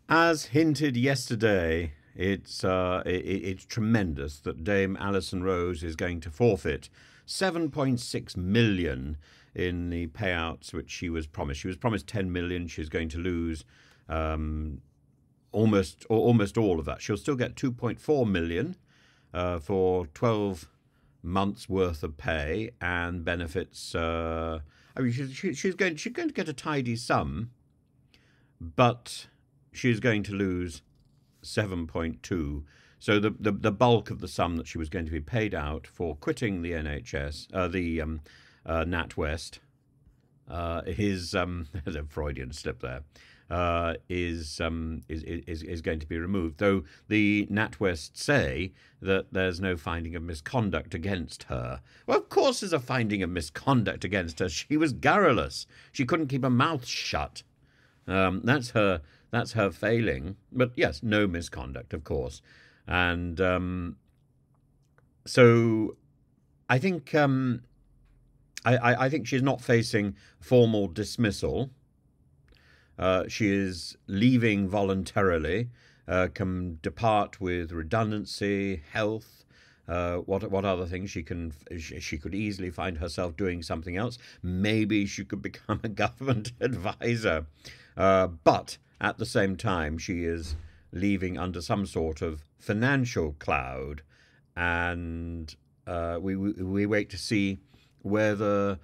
As hinted yesterday, it's tremendous that Dame Alison Rose is going to forfeit 7.6 million in the payouts which she was promised. She was promised 10 million. She's going to lose um, almost all of that. She'll still get 2.4 million for 12 months worth of pay and benefits. I mean, she's going to get a tidy sum, but she's going to lose 7.2. So the bulk of the sum that she was going to be paid out for quitting the NHS, NatWest, there's a Freudian slip there, is going to be removed. Though the NatWest say that there's no finding of misconduct against her. Well, of course there's a finding of misconduct against her. She was garrulous. She couldn't keep her mouth shut. That's her failing. But yes, no misconduct, of course. And so I think I think she's not facing formal dismissal. She is leaving voluntarily, can depart with redundancy, health. What other things she could easily find herself doing something else. Maybe she could become a government advisor, but at the same time she is leaving under some sort of financial cloud, and we wait to see whether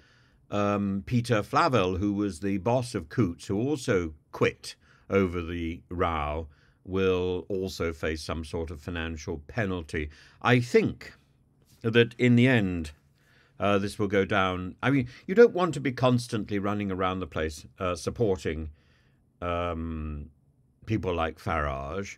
Peter Flavel, who was the boss of Coots, who also quit over the row, will also face some sort of financial penalty. I think that in the end, this will go down. I mean, you don't want to be constantly running around the place supporting people like Farage,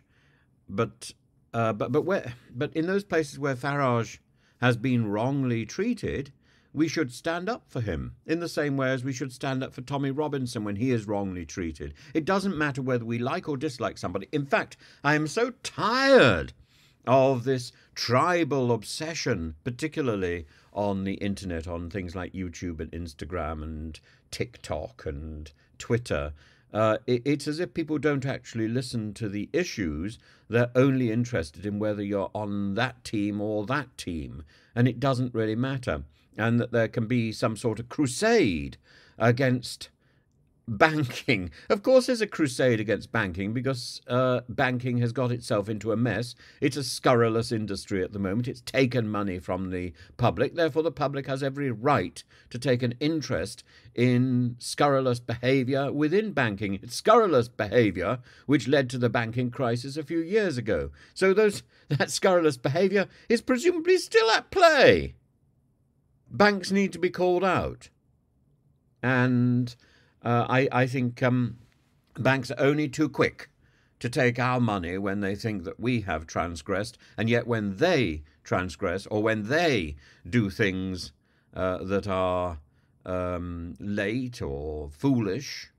but in those places where Farage has been wrongly treated, we should stand up for him in the same way as we should stand up for Tommy Robinson when he is wrongly treated. It doesn't matter whether we like or dislike somebody. In fact, I am so tired of this tribal obsession, particularly on the internet, on things like YouTube and Instagram and TikTok and Twitter. It's as if people don't actually listen to the issues. They're only interested in whether you're on that team or that team, and it doesn't really matter. And that there can be some sort of crusade against banking. Of course there's a crusade against banking because banking has got itself into a mess. It's a scurrilous industry at the moment. It's taken money from the public. Therefore, the public has every right to take an interest in scurrilous behaviour within banking. It's scurrilous behaviour which led to the banking crisis a few years ago. So that scurrilous behaviour is presumably still at play. Banks need to be called out. And I think banks are only too quick to take our money when they think that we have transgressed, and yet when they transgress or when they do things that are late or foolish,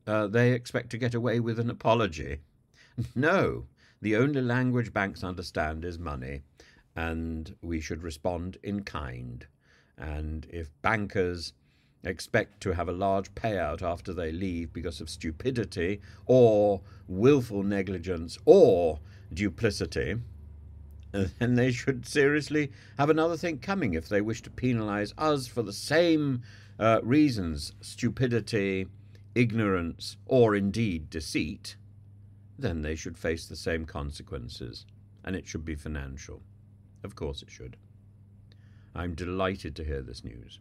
they expect to get away with an apology. No, the only language banks understand is money, and we should respond in kind. And if bankers expect to have a large payout after they leave because of stupidity or willful negligence or duplicity, then they should seriously have another thing coming. If they wish to penalise us for the same reasons, stupidity, ignorance, or indeed deceit, then they should face the same consequences, and it should be financial. Of course it should. I'm delighted to hear this news.